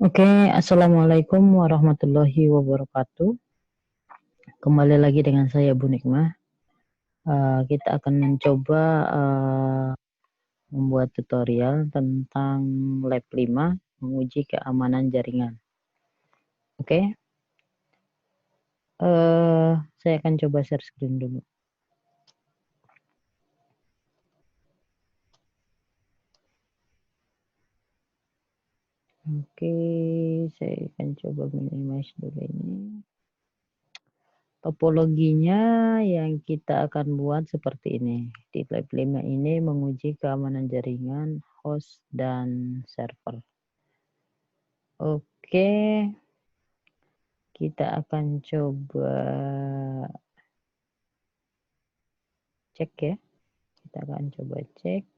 Oke, Assalamualaikum warahmatullahi wabarakatuh. Kembali lagi dengan saya Bu Nikmah. Kita akan mencoba membuat tutorial tentang lab 5, menguji keamanan jaringan. Oke, saya akan coba share screen dulu. Oke, saya akan coba minimize dulu ini. Topologinya yang kita akan buat seperti ini. Di lab 5 ini menguji keamanan jaringan, host, dan server. Oke, kita akan coba cek ya. Kita akan coba cek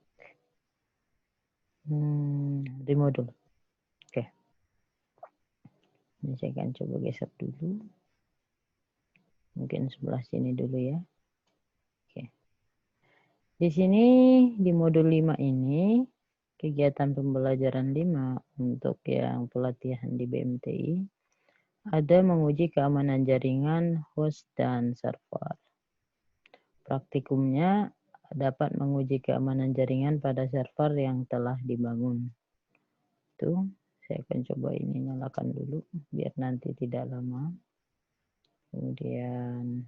remodel. Oke, ini saya akan coba geser dulu. Mungkin sebelah sini dulu ya. Oke. Di sini di modul 5 ini kegiatan pembelajaran 5 untuk yang pelatihan di BMTI ada menguji keamanan jaringan, host, dan server. Praktikumnya dapat menguji keamanan jaringan pada server yang telah dibangun. Itu saya akan coba ini nyalakan dulu biar nanti tidak lama. Kemudian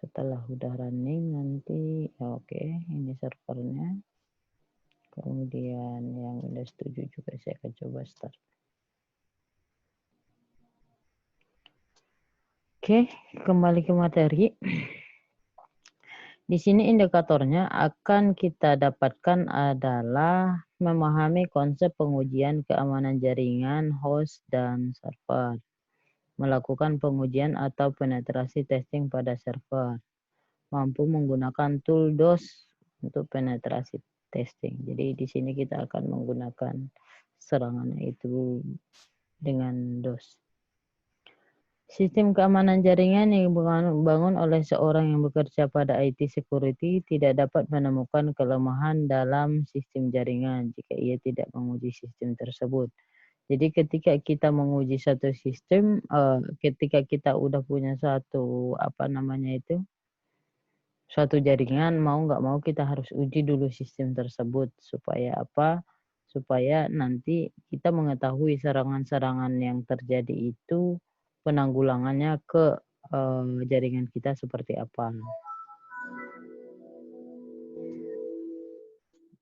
setelah udah running nanti oke, ini servernya. Kemudian yang udah setuju juga saya akan coba start. Oke, kembali ke materi. Di sini indikatornya akan kita dapatkan adalah memahami konsep pengujian keamanan jaringan, host, dan server. Melakukan pengujian atau penetrasi testing pada server. Mampu menggunakan tool DOS untuk penetrasi testing. Jadi di sini kita akan menggunakan serangannya itu dengan DOS. Sistem keamanan jaringan yang dibangun oleh seorang yang bekerja pada IT security tidak dapat menemukan kelemahan dalam sistem jaringan jika ia tidak menguji sistem tersebut. Jadi ketika kita menguji satu sistem, ketika kita udah punya satu suatu jaringan, mau nggak mau kita harus uji dulu sistem tersebut supaya apa? Supaya nanti kita mengetahui serangan-serangan yang terjadi itu penanggulangannya ke jaringan kita seperti apa.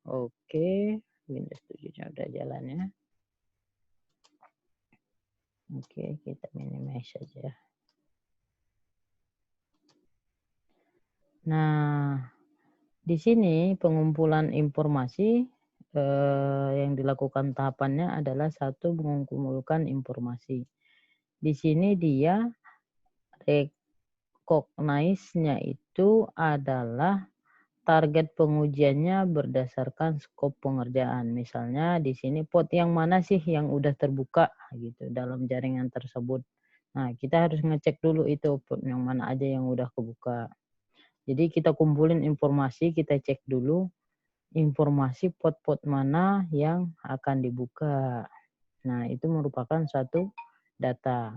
Oke, Windows 7-nya udah jalan ya. Oke, kita minimize saja. Nah, di sini pengumpulan informasi yang dilakukan tahapannya adalah satu mengumpulkan informasi. Di sini dia recognize-nya itu adalah target pengujiannya berdasarkan skop pengerjaan. Misalnya di sini port yang mana sih yang udah terbuka gitu dalam jaringan tersebut. Nah, kita harus ngecek dulu itu port yang mana aja yang udah kebuka. Jadi kita kumpulin informasi, kita cek dulu informasi port-port mana yang akan dibuka. Nah, itu merupakan suatu data.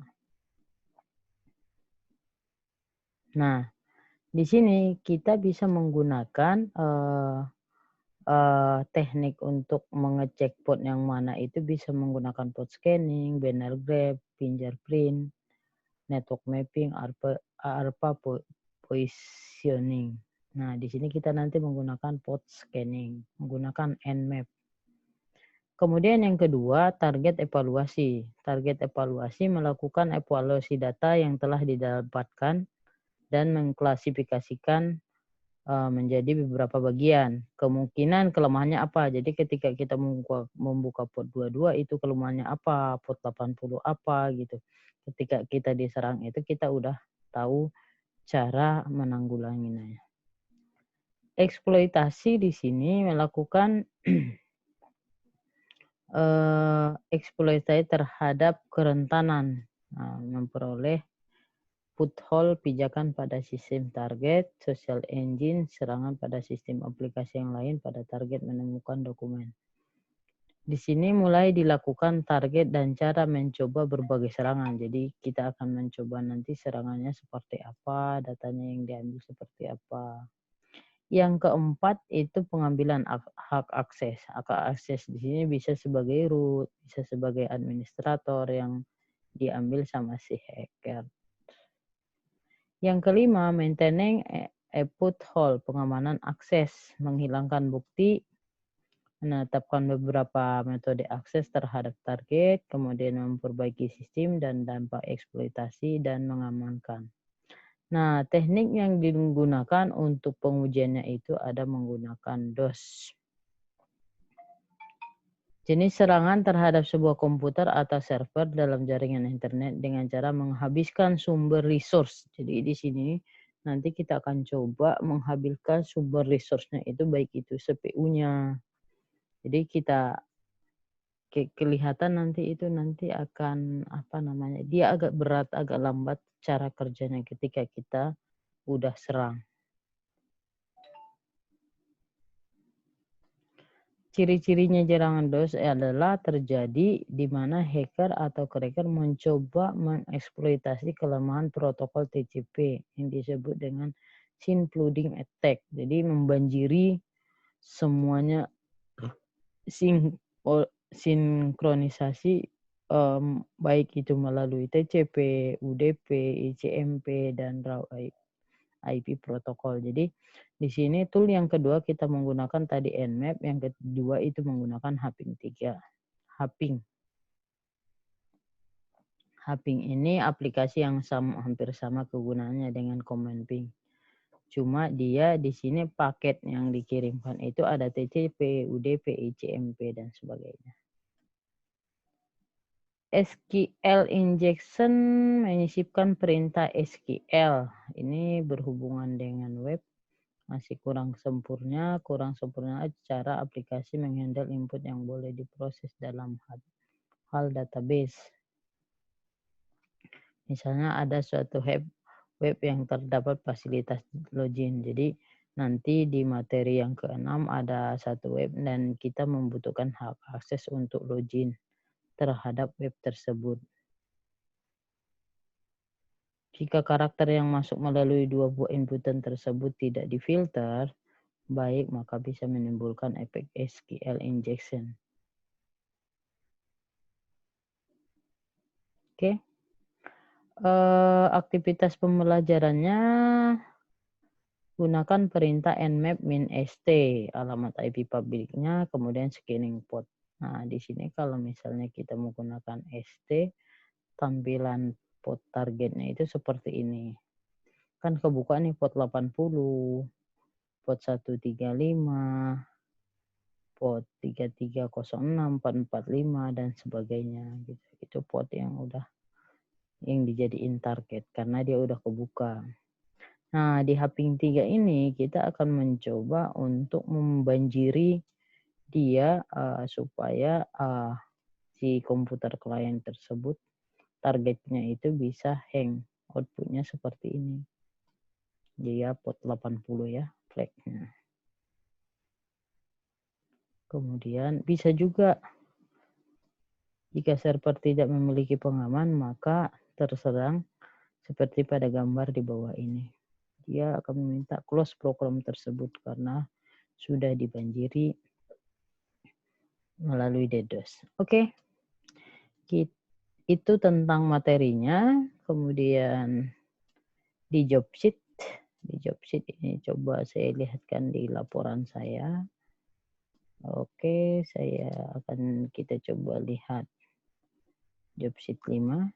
Nah, di sini kita bisa menggunakan teknik untuk mengecek port yang mana itu bisa menggunakan port scanning, banner grab, fingerprint, network mapping, ARPA positioning. Nah, di sini kita nanti menggunakan port scanning, menggunakan Nmap. Kemudian yang kedua, target evaluasi. Target evaluasi melakukan evaluasi data yang telah didapatkan dan mengklasifikasikan menjadi beberapa bagian. Kemungkinan kelemahannya apa? Jadi ketika kita membuka port 22 itu kelemahannya apa? Port 80 apa gitu. Ketika kita diserang itu kita udah tahu cara menanggulanginya. Eksploitasi di sini melakukan eksploitasi terhadap kerentanan, memperoleh foothold pijakan pada sistem target, social engine, serangan pada sistem aplikasi yang lain pada target menemukan dokumen. Di sini mulai dilakukan target dan cara mencoba berbagai serangan. Jadi kita akan mencoba nanti serangannya seperti apa, datanya yang diambil seperti apa. Yang keempat itu pengambilan hak akses. Hak akses di sini bisa sebagai root, bisa sebagai administrator yang diambil sama si hacker. Yang kelima, maintaining a foothold, pengamanan akses, menghilangkan bukti, menetapkan beberapa metode akses terhadap target, kemudian memperbaiki sistem dan dampak eksploitasi, dan mengamankan. Nah, teknik yang digunakan untuk pengujiannya itu ada menggunakan DOS. Jenis serangan terhadap sebuah komputer atau server dalam jaringan internet dengan cara menghabiskan sumber resource. Jadi di sini nanti kita akan coba menghabiskan sumber resource-nya itu baik itu CPU-nya. Jadi kita kelihatan nanti itu nanti akan apa namanya? Dia agak berat, agak lambat cara kerjanya ketika kita udah serang. Ciri-cirinya serangan DOS adalah terjadi di mana hacker atau cracker mencoba mengeksploitasi kelemahan protokol TCP yang disebut dengan scene flooding attack. Jadi membanjiri semuanya sinkronisasi baik itu melalui TCP, UDP, ICMP, dan RAW IP protokol. Jadi di sini tool yang kedua kita menggunakan tadi Nmap, yang kedua itu menggunakan Haping 3. Haping ini aplikasi yang hampir sama kegunaannya dengan Command Ping. Cuma dia di sini paket yang dikirimkan itu ada TCP, UDP, ICMP, dan sebagainya. SQL injection menyisipkan perintah SQL. Ini berhubungan dengan web. Masih kurang sempurna cara aplikasi menghandle input yang boleh diproses dalam hal database. Misalnya ada suatu web yang terdapat fasilitas login. Jadi nanti di materi yang ke-6 ada satu web dan kita membutuhkan hak akses untuk login terhadap web tersebut. Jika karakter yang masuk melalui dua buah inputan tersebut tidak difilter baik, maka bisa menimbulkan efek SQL injection. Oke. Aktivitas pembelajarannya gunakan perintah nmap -st, alamat IP publiknya, kemudian scanning port. Nah, di sini kalau misalnya kita menggunakan st, tampilan port targetnya itu seperti ini. Kan kebuka nih port 80, port 135, port 3306, 445, dan sebagainya. Gitu. Itu port yang dijadiin target karena dia udah kebuka. Nah, di Haping 3 ini kita akan mencoba untuk membanjiri dia supaya si komputer klien tersebut targetnya itu bisa hang. Outputnya seperti ini. Dia port 80 ya, flagnya. Kemudian bisa juga jika server tidak memiliki pengaman, maka terserang seperti pada gambar di bawah ini. Dia akan meminta close program tersebut karena sudah dibanjiri melalui DDoS. Oke. Itu tentang materinya. Kemudian di job sheet ini coba saya lihatkan di laporan saya. Oke, kita coba lihat job sheet 5.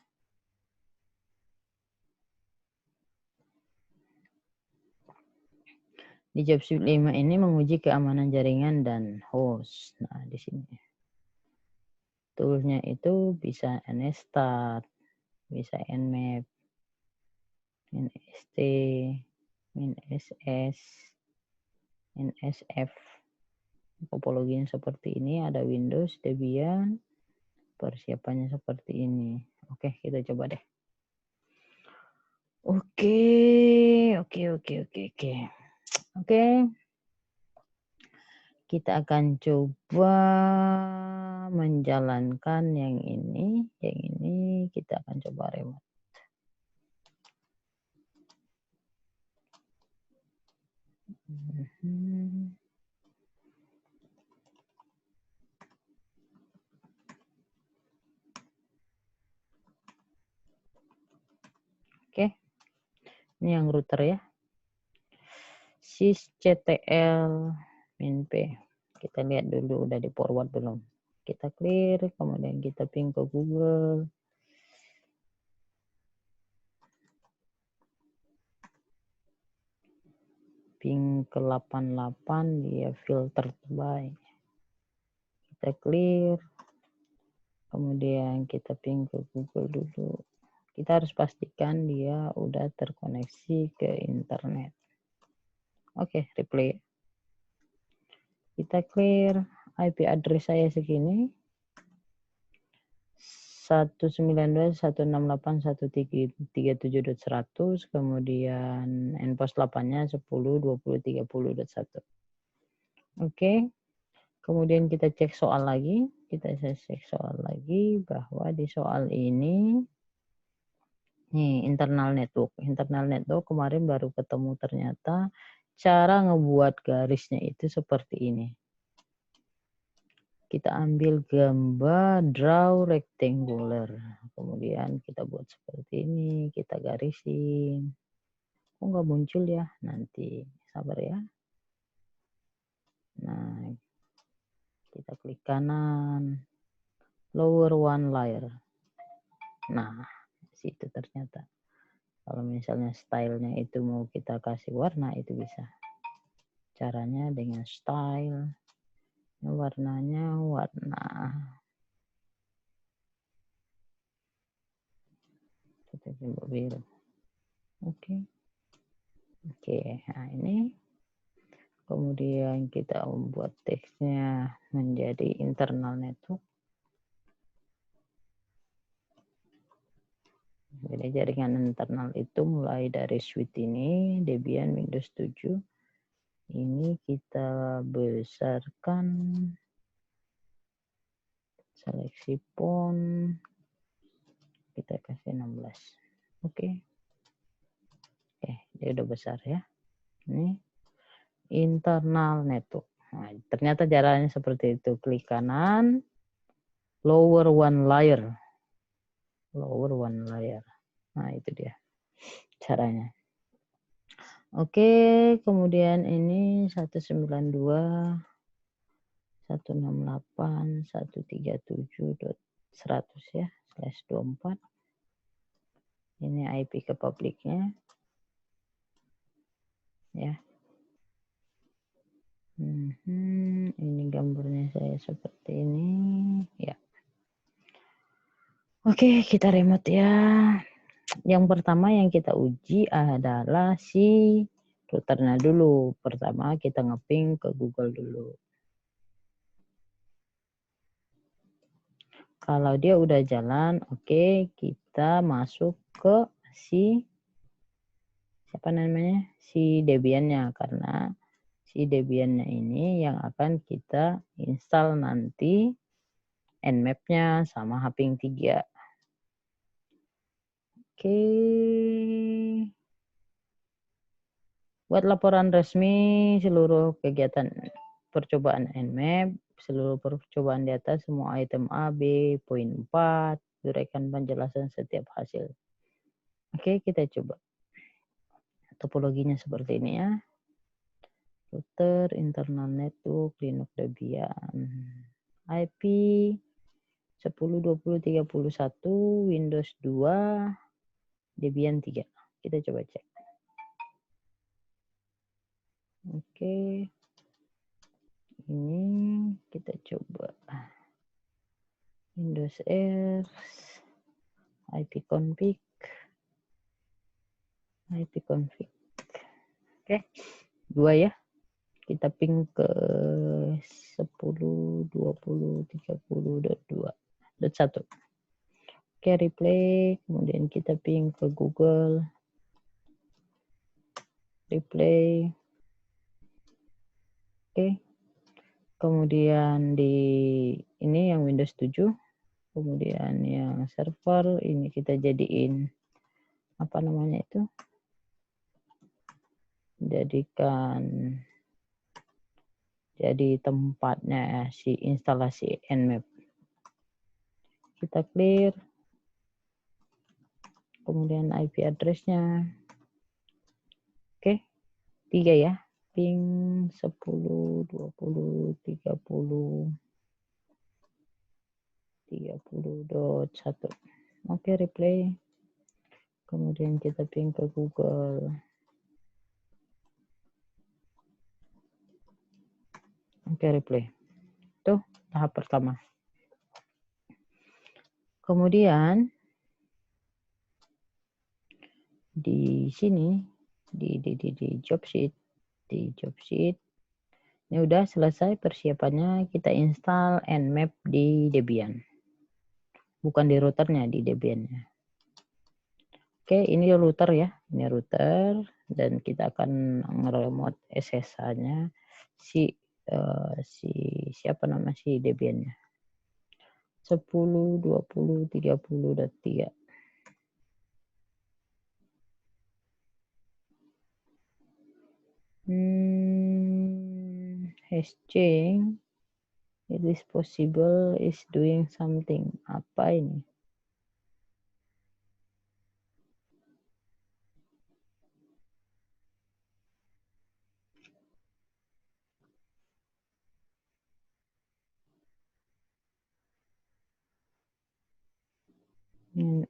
Di job sheet 5 ini menguji keamanan jaringan dan host. Nah, di sini. Toolsnya itu bisa nstart, bisa nmap, nst, nss, nsf. Topologinya seperti ini, ada Windows, Debian, persiapannya seperti ini. Oke, kita coba deh. Oke. Kita akan coba menjalankan yang ini kita akan coba remote. Oke, ini yang router ya. sysctl -p. Kita lihat dulu udah di forward belum. Kita clear, kemudian kita ping ke Google. Ping ke 88 dia filter by. Kita clear. Kemudian kita ping ke Google dulu. Kita harus pastikan dia udah terkoneksi ke internet. Oke, replay. Kita clear, IP address saya segini. 192.168.137.100, kemudian endpost 8-nya 10.20.30.1. Oke. Kemudian kita cek soal lagi. Kita cek soal lagi bahwa di soal ini nih internal network. Internal network kemarin baru ketemu ternyata cara ngebuat garisnya itu seperti ini. Kita ambil gambar draw rectangular. Kemudian kita buat seperti ini, kita garisin. Kok nggak muncul ya? Nanti sabar ya. Nah, kita klik kanan, lower one layer. Nah, situ ternyata. Kalau misalnya stylenya itu mau kita kasih warna, itu bisa. Caranya dengan style. Warnanya warna biru. Oke. Nah ini kemudian kita membuat teksnya menjadi internal network. Jadi jaringan internal itu mulai dari suite ini, Debian Windows 7. Ini kita besarkan seleksi font, kita kasih 16. Oke, dia udah besar ya. Ini internal network. Nah, ternyata caranya seperti itu. Klik kanan, lower one layer. Lower one layer. Nah, itu dia caranya. Oke, kemudian ini 192 168 137.100 ya, /24. Ini IP ke publiknya. Ya. Ini gambarnya saya seperti ini. Ya. Oke, kita remote ya. Yang pertama yang kita uji adalah si routernya dulu. Pertama kita ngeping ke Google dulu. Kalau dia udah jalan, oke, kita masuk ke si siapa namanya? Si Debian-nya, karena si Debian-nya ini yang akan kita install nanti Nmap-nya sama Hping 3. Oke. Buat laporan resmi seluruh kegiatan percobaan Nmap, seluruh percobaan di atas, semua item A, B, poin 4, uraikan penjelasan setiap hasil. Oke, kita coba. Topologinya seperti ini ya. Router, internal network, Linux Debian, IP 10.20.31, Windows 2, Debian 3. Kita coba cek. Oke. Ini kita coba. Windows R, ipconfig. Oke. 2 ya. Kita ping ke 10.20.30.2.1. Oke, replay, kemudian kita ping ke Google. Replay. Oke. Kemudian di ini yang Windows udah setuju. Kemudian yang server ini kita jadiin apa namanya itu? Jadikan jadi tempatnya si instalasi Nmap. Kita clear. Kemudian IP address-nya. Oke. 3 ya. Ping 10, 20, 30, 30.1. Oke, replay. Kemudian kita ping ke Google. Oke, replay. Itu tahap pertama. Kemudian di sini di job sheet, ini udah selesai persiapannya, kita install Nmap di Debian. Bukan di routernya, di Debian-nya. Oke, ini router ya. Ini router dan kita akan nge-remote SSH-nya si siapa nama si Debian-nya. 10, 20, 30.3. Hashing. It is possible is doing something. Apa ini?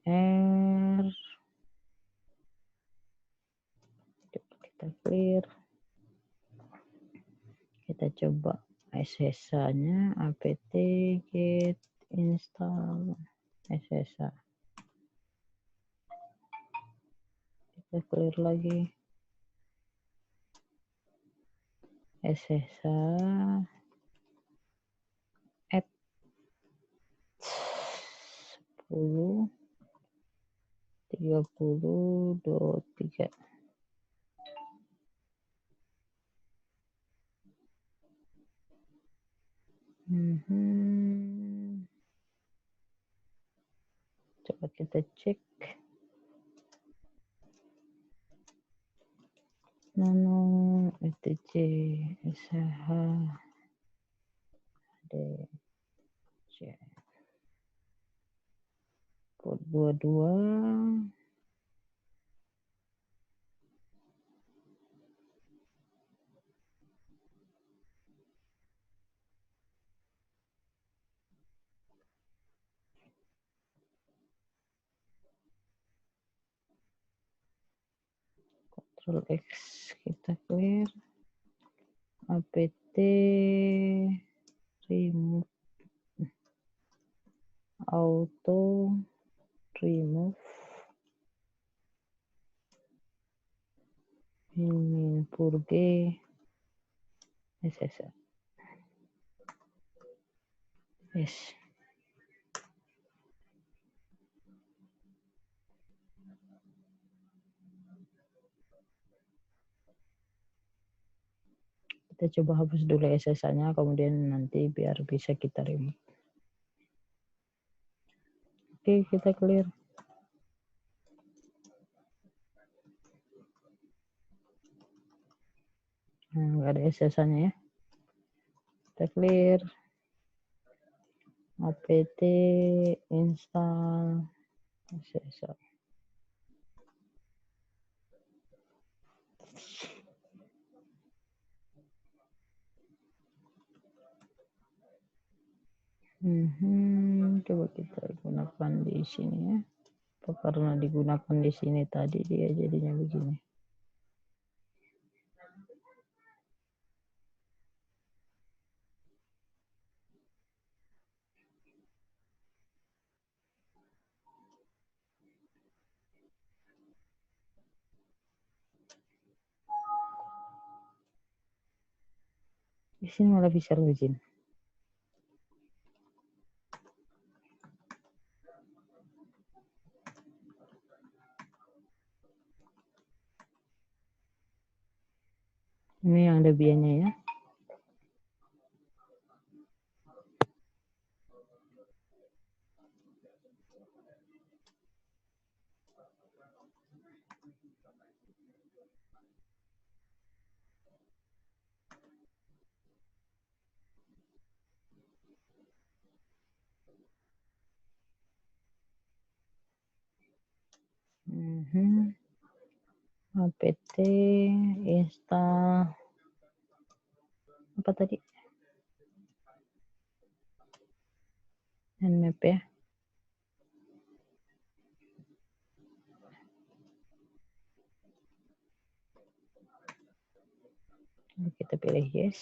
R. Kita clear. Kita coba SSH-nya apt get install SSH. Kita clear lagi. SSH add 10 30.3. Coba kita cek. Nano etc SH DC port 22. Ctrl X kita clear. Apt remove auto remove min purge SSH. Yes. Kita coba hapus dulu SSH-nya, kemudian nanti biar bisa kita remove. Oke, kita clear. Nah, nggak ada SSH-nya ya. Kita clear. Apt install SSH. Coba kita gunakan di sini ya. Karena digunakan di sini tadi dia jadinya begini. Di sini malah bisa login. Ini yang Debian-nya ya. apt install apa tadi? Nmap ya. Kita pilih yes.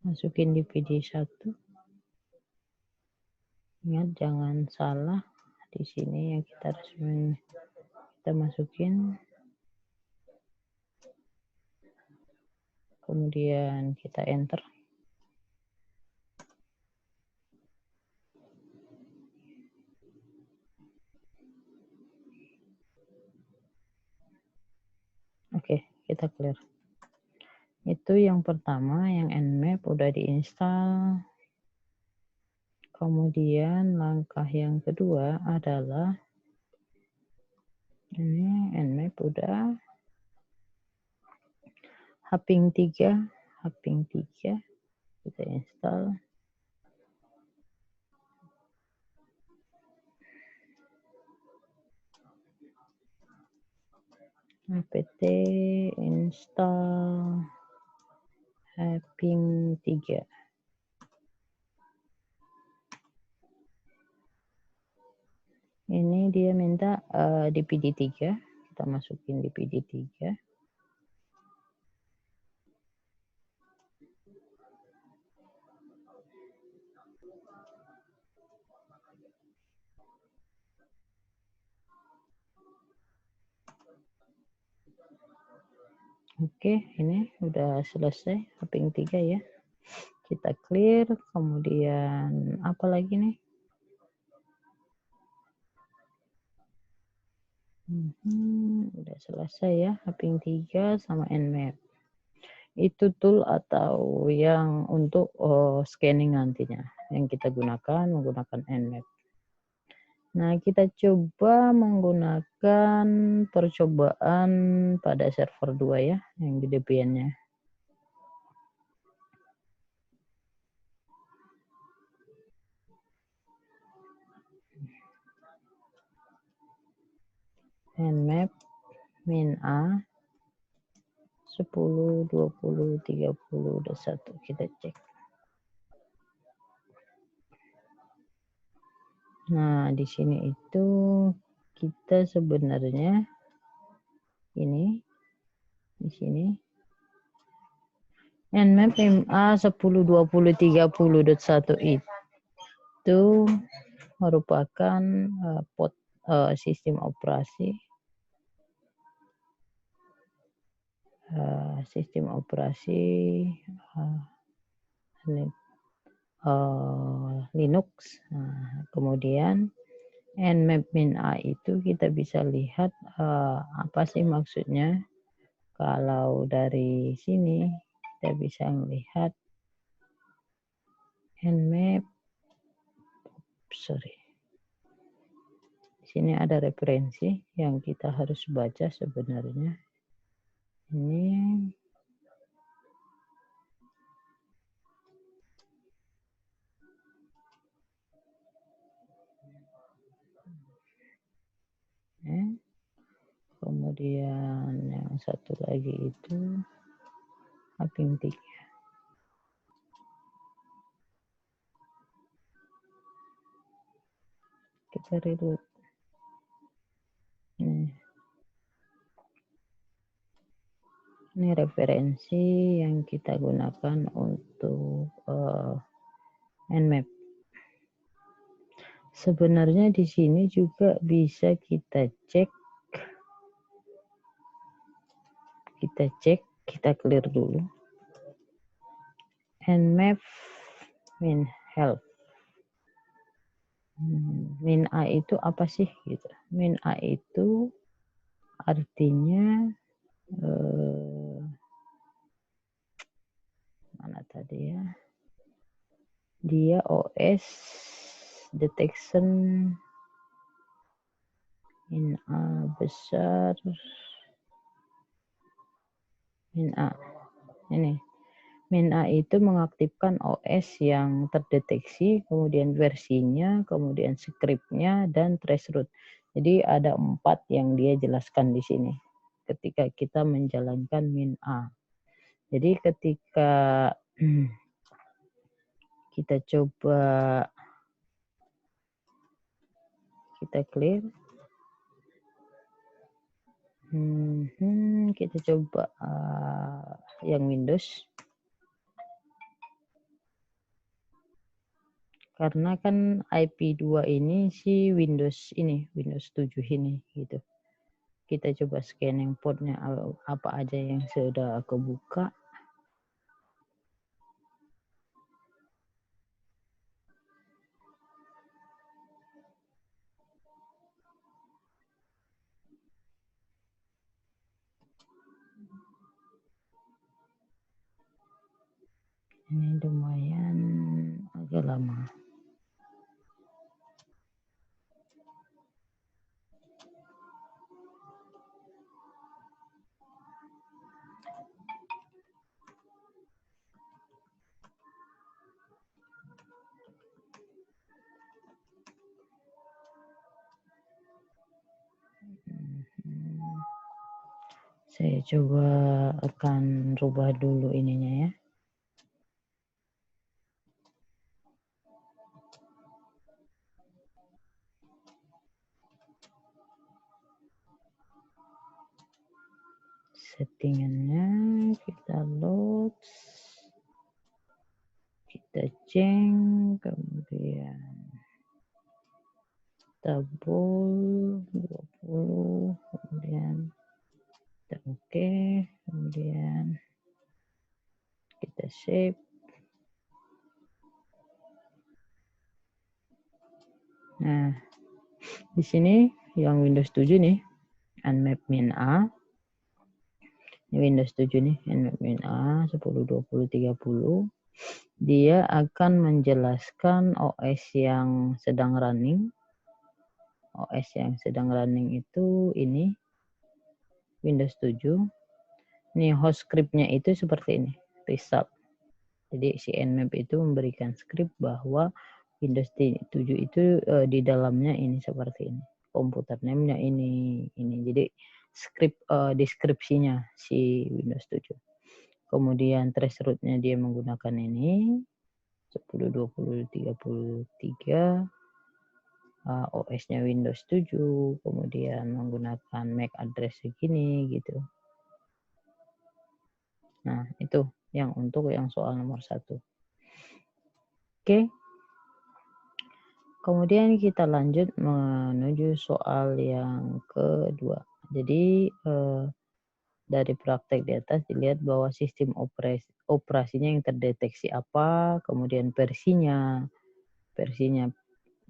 Masukin DVD1. Ingat jangan salah. Di sini yang kita harus kita masukin. Kemudian kita enter. Oke, kita clear. Itu yang pertama, yang Nmap udah diinstal. Kemudian langkah yang kedua adalah ini Nmap udah. Haping 3 kita install. apt install Haping 3. Ini dia minta DPD3, kita masukin DPD3. Oke, ini udah selesai Haping 3 ya. Kita clear, kemudian apa lagi nih? Udah selesai ya, Haping 3 sama Nmap. Itu tool atau yang untuk scanning nantinya. Yang kita gunakan menggunakan Nmap. Nah, kita coba menggunakan percobaan pada server 2 ya, yang di Debian-nya. Nmap min A 10, 20, 30, udah 1. Kita cek. Nah, di sini itu kita sebenarnya ini di sini Nmap MA 10, 20, 30.1 itu merupakan sistem operasi Linux. Nah, kemudian Nmap min A itu kita bisa lihat apa sih maksudnya. Kalau dari sini kita bisa melihat Nmap, di sini ada referensi yang kita harus baca sebenarnya. Ini kemudian yang satu lagi itu Haping 3. Kita reload. Ini referensi yang kita gunakan untuk Nmap. Sebenarnya di sini juga bisa kita cek. Kita clear dulu. Nmap min help. Min A itu apa sih gitu. Min A itu artinya mana tadi ya? Dia OS detection min A besar. Min A. Ini. Min A itu mengaktifkan OS yang terdeteksi, kemudian versinya, kemudian scriptnya, dan traceroute. Jadi ada 4 yang dia jelaskan di sini ketika kita menjalankan min A. Jadi ketika kita coba kita clear, kita coba yang Windows. Karena kan IP2 ini si Windows 7 ini gitu. Kita coba scanning portnya apa aja yang sudah aku buka. Ini lumayan agak lama. Saya coba akan rubah dulu ininya ya. Settingannya kita load, kita ceng, kemudian tabul 20, kemudian kita oke, kemudian kita save. Nah, di sini yang Windows 7 nih, Nmap min A. Ini Windows 7 nih, Nmap min A 10, 20, 30. Dia akan menjelaskan OS yang sedang running. OS yang sedang running itu ini Windows 7. Ini host scriptnya itu seperti ini, result. Jadi si Nmap itu memberikan script bahwa Windows 7 itu di dalamnya ini seperti ini. Komputer name-nya ini. Jadi script deskripsinya si Windows 7. Kemudian trace root-nya dia menggunakan ini 10, 20, 33. OS-nya Windows 7, kemudian menggunakan MAC address segini gitu. Nah, itu yang untuk yang soal nomor 1. Oke. Kemudian kita lanjut menuju soal yang kedua. Jadi dari praktek di atas dilihat bahwa sistem operasinya yang terdeteksi apa, kemudian versinya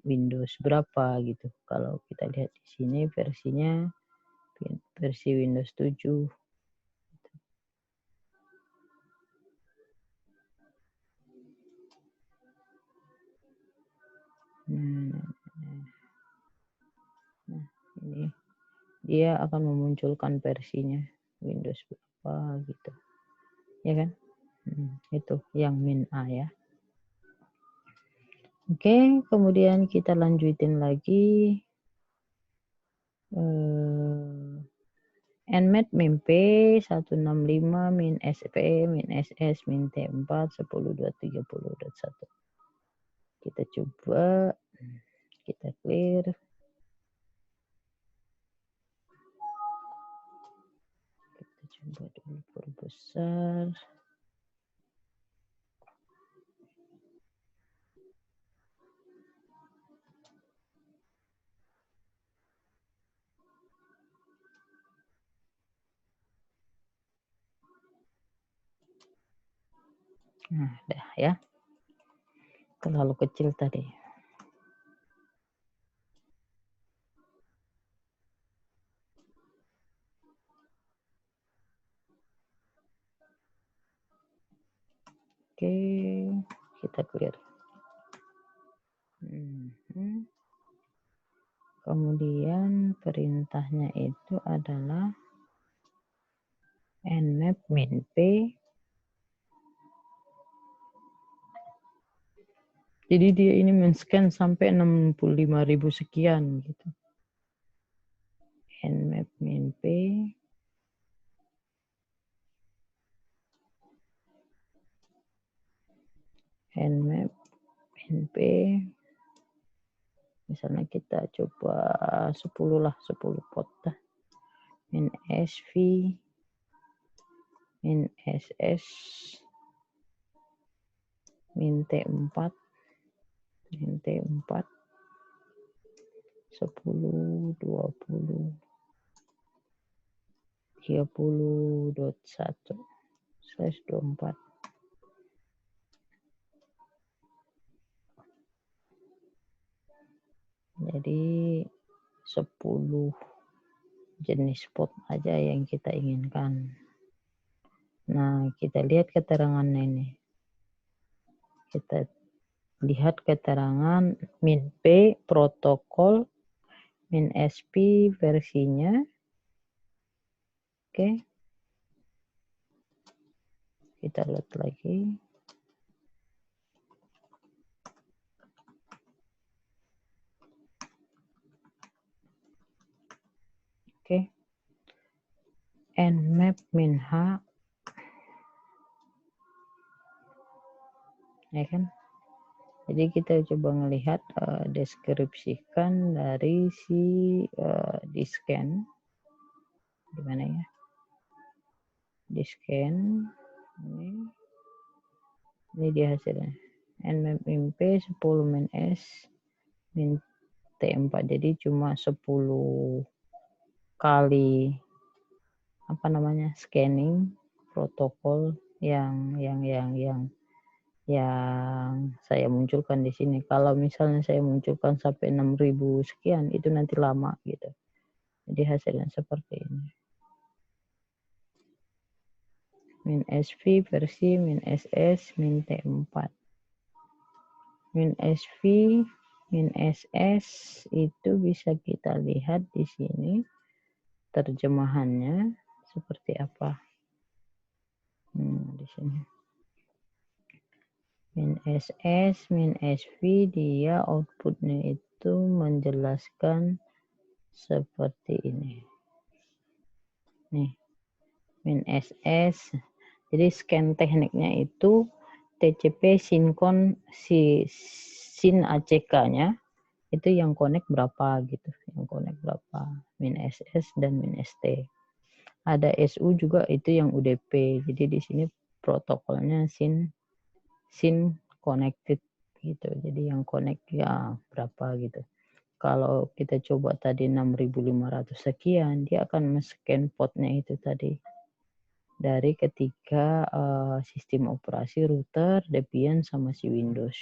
Windows berapa gitu. Kalau kita lihat di sini versinya versi Windows 7. Nah, ini dia akan memunculkan versinya Windows berapa gitu. Ya kan? Itu yang min A ya. Oke, kemudian kita lanjutin lagi. Nmat min P 165 min SP min SS min T4 10 2 30.1. Kita coba, kita clear. Kita coba dulu perbesar. Nah, dah ya. Terlalu kecil tadi. Oke, kita clear. Kemudian perintahnya itu adalah nmap min P. Jadi dia ini men-scan sampai 65.000 sekian gitu. min P nmap min P, misalnya kita coba 10 lah, 10 pot dah, min SV min SS min T4 min T4 10 20 30.1/24. Jadi 10 jenis pot aja yang kita inginkan. Nah, kita lihat keterangannya ini. Kita lihat keterangan min P protokol, min SP versinya. Oke. Kita lihat lagi. Oke. Nmap min H. Ya kan? Jadi kita coba melihat deskripsikan dari si di scan. Gimana ya? Di scan ini dia hasilnya. Nmap min P 10 min S min T4, jadi cuma 10 kali scanning protokol yang saya munculkan di sini. Kalau misalnya saya munculkan sampai 6.000 sekian, itu nanti lama gitu. Jadi hasilnya seperti ini. Min SV versi min SS min T4. Min SV min SS itu bisa kita lihat di sini terjemahannya seperti apa. Di sini. Min SS, min SV, dia outputnya itu menjelaskan seperti ini. Nih, min SS. Jadi scan tekniknya itu TCP sinkron sin ACK-nya itu yang connect berapa gitu. Yang connect berapa. Min SS dan min ST. Ada SU juga itu yang UDP. Jadi di sini protokolnya sin connected gitu. Jadi yang connect ya berapa gitu. Kalau kita coba tadi 6.500 sekian, dia akan men-scan potnya itu tadi. Dari ketiga sistem operasi router, Debian sama si Windows.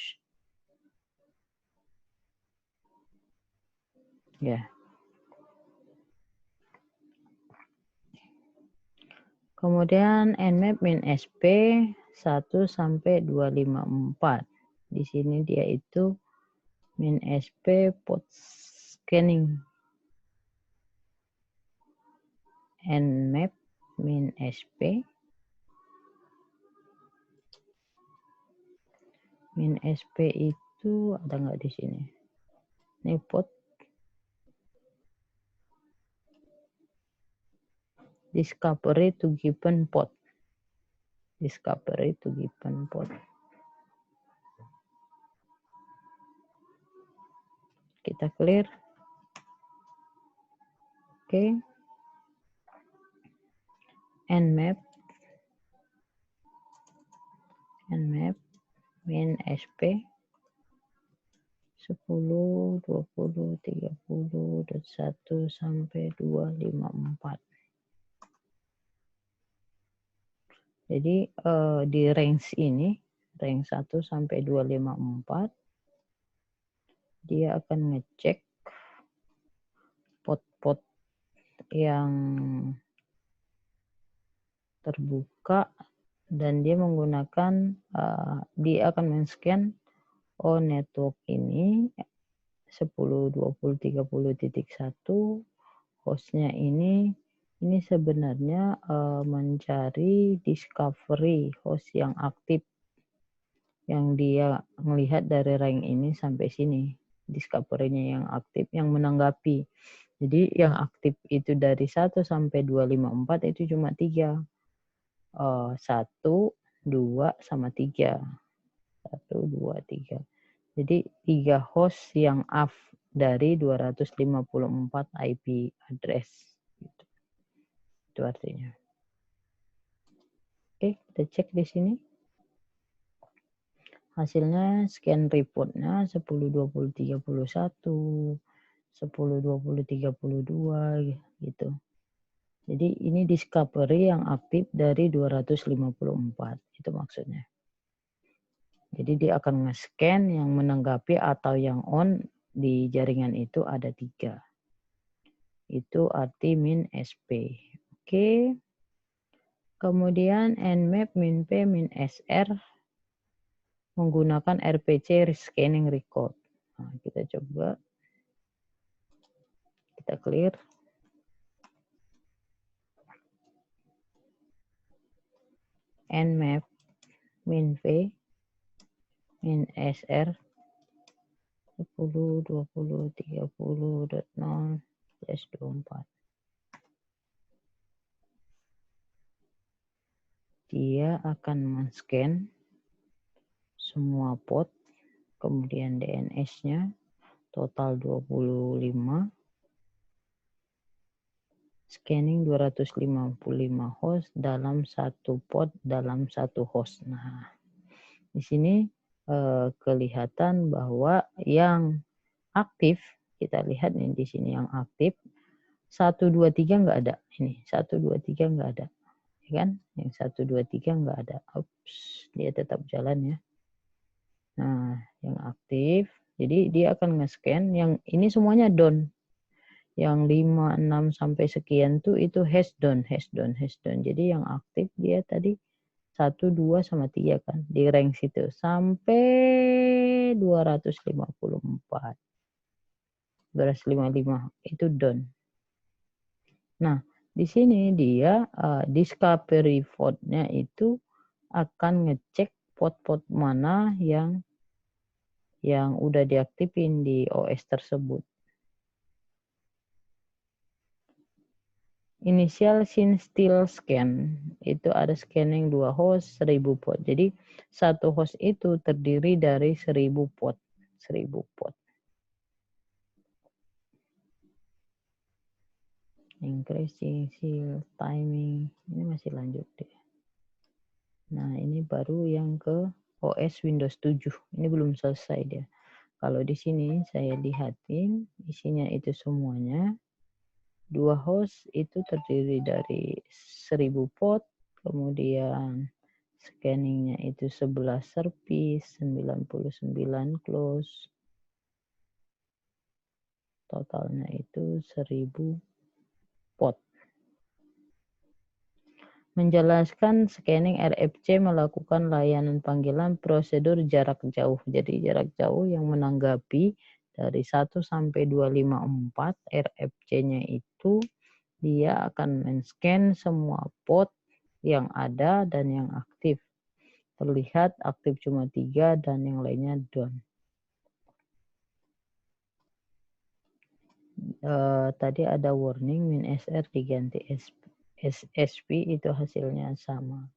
Ya. Kemudian nmap min SP 1 sampai 254. Di sini dia itu min SP pot scanning. Nmap min SP min SP itu ada nggak di sini? Ini pot discovery to given pot. Discovery to given pot. Kita clear. Oke. Nmap min SP 10, 20, 30, 1 sampai 254. Jadi di range ini, range 1 sampai 254, dia akan ngecek pot-pot yang terbuka dan dia menggunakan dia akan men-scan network ini 10, 20, 30.1 hostnya ini sebenarnya mencari discovery host yang aktif yang dia melihat dari rank ini sampai sini, discovery-nya yang aktif yang menanggapi. Jadi yang aktif itu dari 1 sampai 254 itu cuma 3. 1, 2, sama 3. 1, 2, 3. Jadi 3 host yang off dari 254 IP address. Gitu. Itu artinya. Oke, kita cek di sini. Hasilnya scan reportnya 10, 20, 31, 10, 20, 32 gitu. Jadi ini discovery yang aktif dari 254. Itu maksudnya. Jadi dia akan nge-scan yang menanggapi atau yang on di jaringan itu ada 3. Itu arti min SP. Oke. Kemudian nmap min p min sr menggunakan RPC scanning record. Nah, kita coba. Kita clear. Nmap min p min sr 10, 20, 30.0/24. Dia akan men-scan semua port, kemudian DNS-nya total 25, scanning 255 host dalam satu port dalam satu host. Nah, di sini kelihatan bahwa yang aktif, kita lihat nih di sini yang aktif 1, 2, 3 nggak ada. Ini 1, 2, 3 nggak ada. Ya kan? Yang 1, 2, 3 nggak ada. Ups, dia tetap jalan ya. Nah, yang aktif, jadi dia akan nge-scan, yang ini semuanya down. Yang 5, 6 sampai sekian tuh itu hash down. Jadi yang aktif dia tadi 1, 2, sama 3 kan. Di rank situ. Sampai 254. 255 itu down. Nah, di sini dia discovery port-nya itu akan ngecek port-port mana yang udah diaktifin di OS tersebut. Initial scene still scan itu ada scanning 2 host 1000 port. Jadi satu host itu terdiri dari 1000 port. 1000 port. Increasing seal timing. Ini masih lanjut deh. Nah, ini baru yang ke OS Windows 7. Ini belum selesai dia. Kalau di sini saya lihatin isinya itu semuanya. 2 host itu terdiri dari 1000 port, kemudian scanningnya itu 11 service, 99 close. Totalnya itu 1000 port. Menjelaskan scanning RFC melakukan layanan panggilan prosedur jarak jauh. Jadi jarak jauh yang menanggapi dari 1 sampai 254 RFC-nya itu dia akan men-scan semua port yang ada dan yang aktif. Terlihat aktif cuma 3 dan yang lainnya down. Tadi ada warning min SR diganti SP itu hasilnya sama.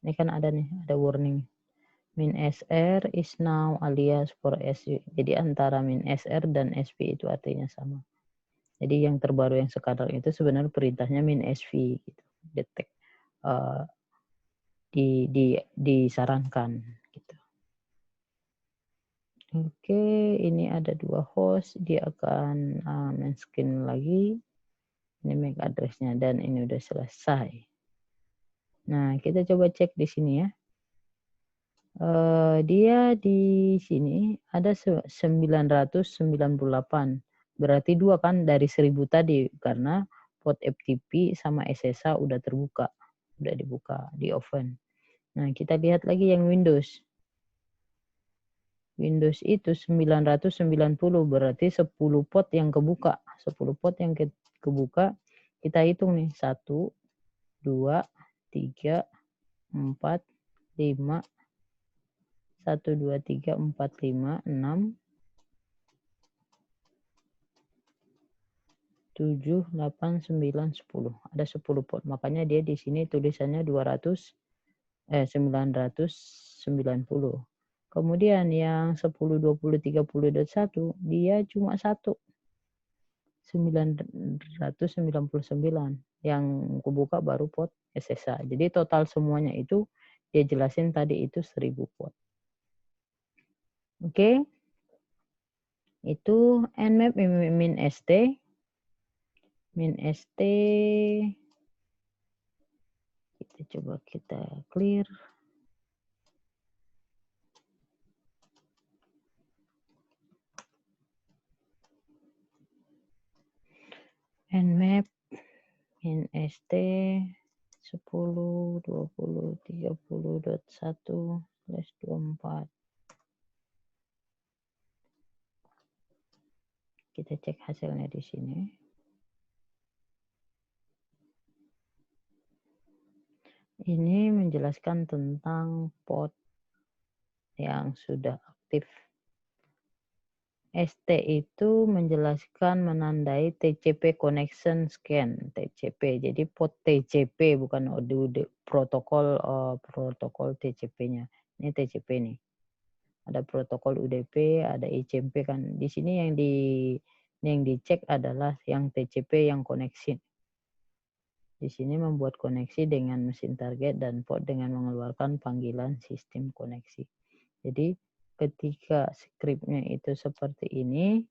Ini kan ada nih, ada warning. Min SR is now alias for SP. Jadi antara min SR dan SP itu artinya sama. Jadi yang terbaru yang sekarang itu sebenarnya perintahnya min SV gitu. Detect disarankan gitu. Oke, ini ada 2 host, dia akan men-scan lagi. Ini MAC address-nya dan ini udah selesai. Nah, kita coba cek di sini ya. Dia di sini ada 998. Berarti 2 kan dari 1000 tadi karena port FTP sama SSH udah terbuka, udah dibuka, di open. Nah, kita lihat lagi yang Windows. Windows itu 990 berarti 10 port yang kebuka. 10 port yang kebuka kita hitung nih 1, 2, 3, 4, 5, 1, 2, 3, 4, 5, 6, 7, 8, 9, 10. Ada 10 pot. Makanya dia di sini tulisannya 990. Kemudian yang 10, 20, 30, 21 dia cuma 1. 999. Yang kubuka baru pot SSA. Jadi total semuanya itu dia jelasin tadi itu 1000 pot. Oke. Itu Nmap min ST. Min ST. Kita coba kita clear. Nmap min ST 10, 20, 30.1/24. Kita cek hasilnya di sini. Ini menjelaskan tentang pot yang sudah aktif. ST itu menjelaskan menandai TCP connection scan, TCP. Jadi pot TCP bukan protokol TCP-nya. Ini TCP nih. Ada protokol UDP, ada ICMP kan. Di sini yang dicek adalah yang TCP yang koneksi. Di sini membuat koneksi dengan mesin target dan pot dengan mengeluarkan panggilan sistem koneksi. Jadi ketika skripnya itu seperti ini,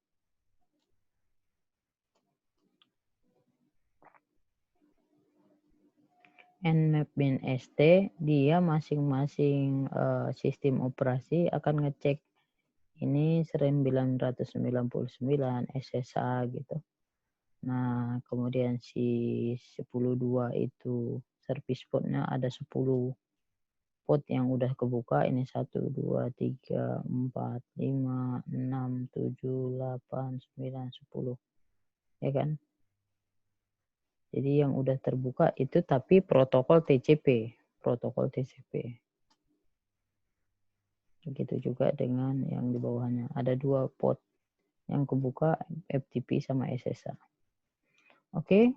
Nmap bin ST, dia masing-masing sistem operasi akan ngecek ini 999 SSA gitu. Nah, kemudian si 10.2 itu service potnya ada 10 pot yang udah kebuka. Ini 1, 2, 3, 4, 5, 6, 7, 8, 9, 10. Ya kan? Jadi yang udah terbuka itu tapi protokol TCP. Protokol TCP. Begitu juga dengan yang di bawahnya. Ada 2 pot yang kebuka, FTP sama SSA. Oke.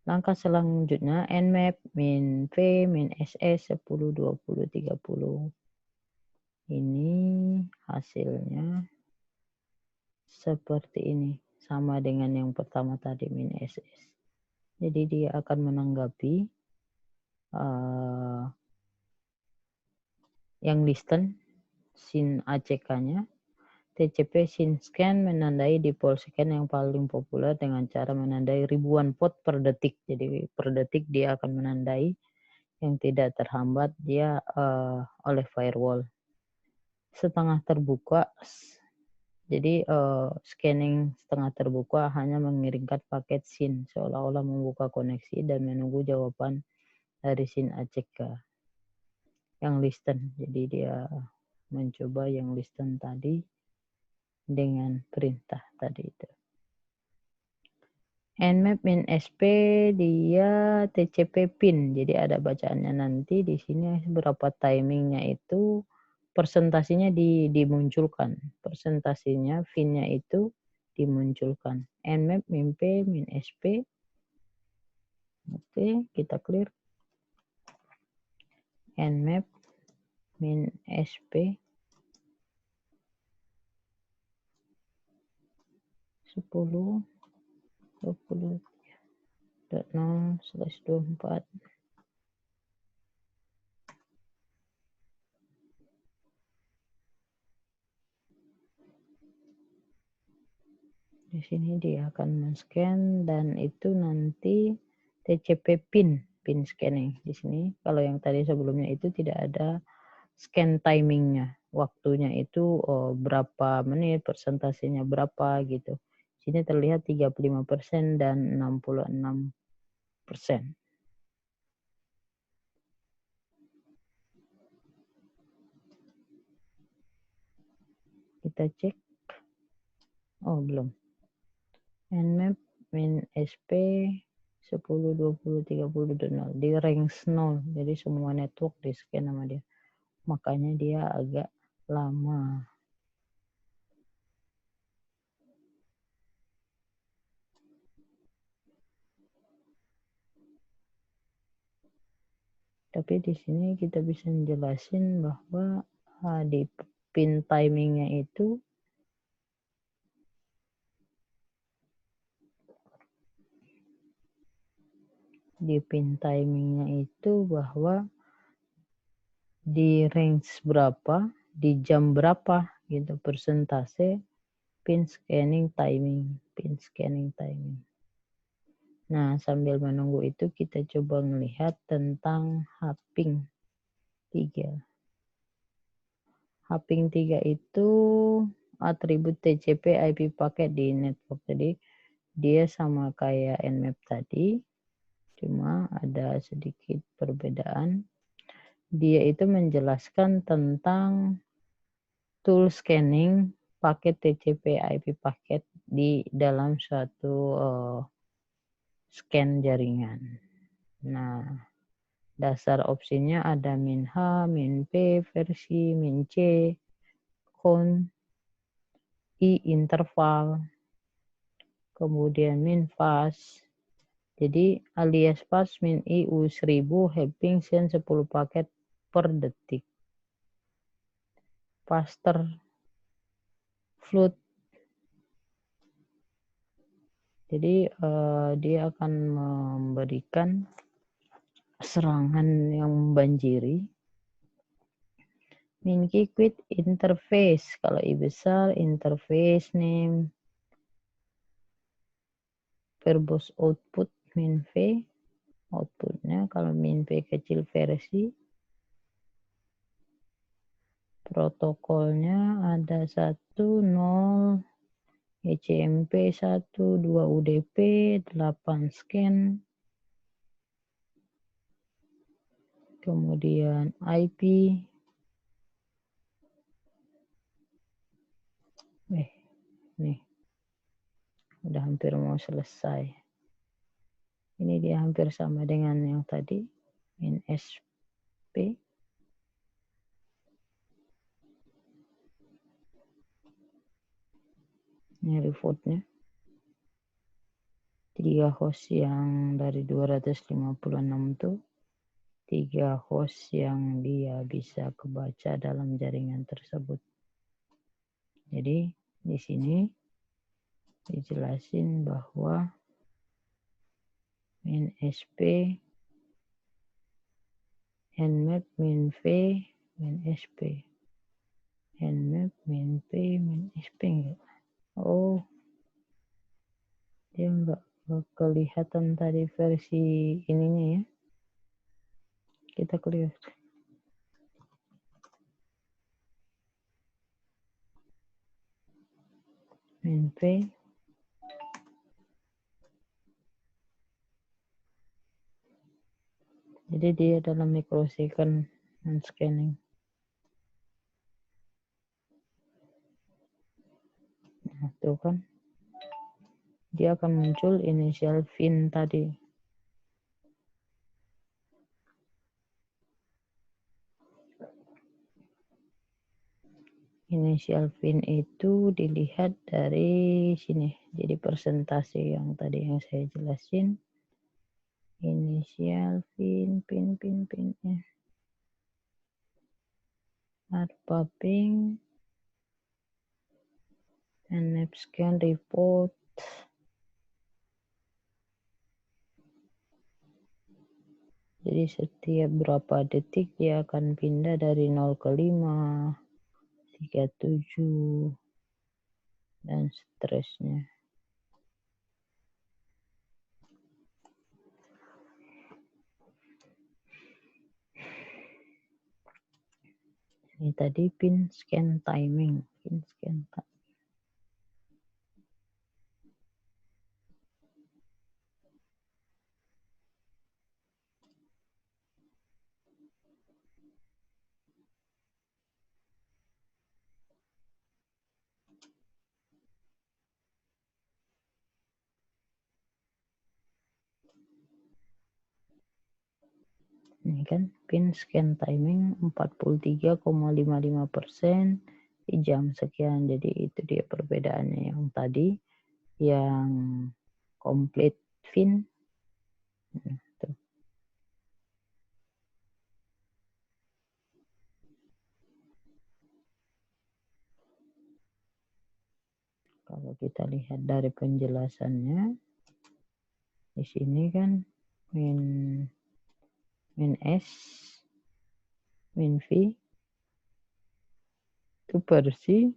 Langkah selanjutnya Nmap min V min SS 10, 20, 30. Ini hasilnya seperti ini. Sama dengan yang pertama tadi min SS. Jadi dia akan menanggapi yang listen SYN ACK-nya. TCP SYN scan menandai dipol scan yang paling populer dengan cara menandai ribuan pot per detik. Jadi per detik dia akan menandai yang tidak terhambat dia oleh firewall. Setengah terbuka, jadi scanning setengah terbuka hanya mengirimkan paket SYN seolah-olah membuka koneksi dan menunggu jawaban dari SYN ACK yang listen. Jadi dia mencoba yang listen tadi dengan perintah tadi itu. Nmap min SP dia TCP pin. Jadi ada bacaannya nanti di sini berapa timingnya itu persentasenya dimunculkan. Persentasenya pinnya itu dimunculkan. Nmap min P min SP. Oke, kita clear. Nmap min SP 10 20.0/24. Di sini dia akan men-scan dan itu nanti TCP pin scanning. Di sini kalau yang tadi sebelumnya itu tidak ada scan timingnya. Waktunya itu berapa menit, persentasenya berapa gitu. Sini terlihat 35% dan 66%. Kita cek. Oh, belum. Nmap min SP 10, 20, 30 dan 0. Di range 0. Jadi semua network di scan sama dia. Makanya dia agak lama. Tapi di sini kita bisa menjelasin bahwa di pin timingnya itu bahwa di range berapa, di jam berapa gitu persentase pin scanning timing. Nah, sambil menunggu itu kita coba melihat tentang hopping 3. Hopping 3 itu atribut TCP IP paket di network. Jadi dia sama kayak Nmap tadi, cuma ada sedikit perbedaan. Dia itu menjelaskan tentang tool scanning paket TCP IP paket di dalam suatu scan jaringan. Nah, dasar opsinya ada min H, min P, versi, min C, count, I interval, kemudian min fast. Jadi alias fast min I U1000 helping send 10 paket per detik. Faster flood. Jadi dia akan memberikan serangan yang membanjiri. Min key quit interface. Kalau I besar interface name. Verbose output min V. Outputnya kalau min V kecil versi. Protokolnya ada 1, 0, ECMP 1, 2 UDP, 8 scan. Kemudian IP. Nih. Udah hampir mau selesai. Ini dia hampir sama dengan yang tadi. Min SP. Ini revote-nya. 3 host yang dari 256 tuh. 3 host yang dia bisa kebaca dalam jaringan tersebut. Jadi di sini dijelasin bahwa min SP, Nmap, min V, min SP. Nmap, min P, min SP. Oh, dia nggak kelihatan tadi versi ininya ya. Kita clear. Min P. Jadi dia dalam microsecond scanning. Nah, tuh kan. Dia akan muncul initial fin tadi. Initial fin itu dilihat dari sini. Jadi persentase yang tadi yang saya jelasin. Initial fin. Alpha ping. Nmap scan report. Jadi setiap berapa detik dia akan pindah dari 0 ke 5, 37, dan seterusnya. Ini tadi pin scan timing. Ini kan pin scan timing 43,55% di jam sekian. Jadi itu dia perbedaannya yang tadi yang complete fin. Tuh. Kalau kita lihat dari penjelasannya di sini kan min S min V itu Persi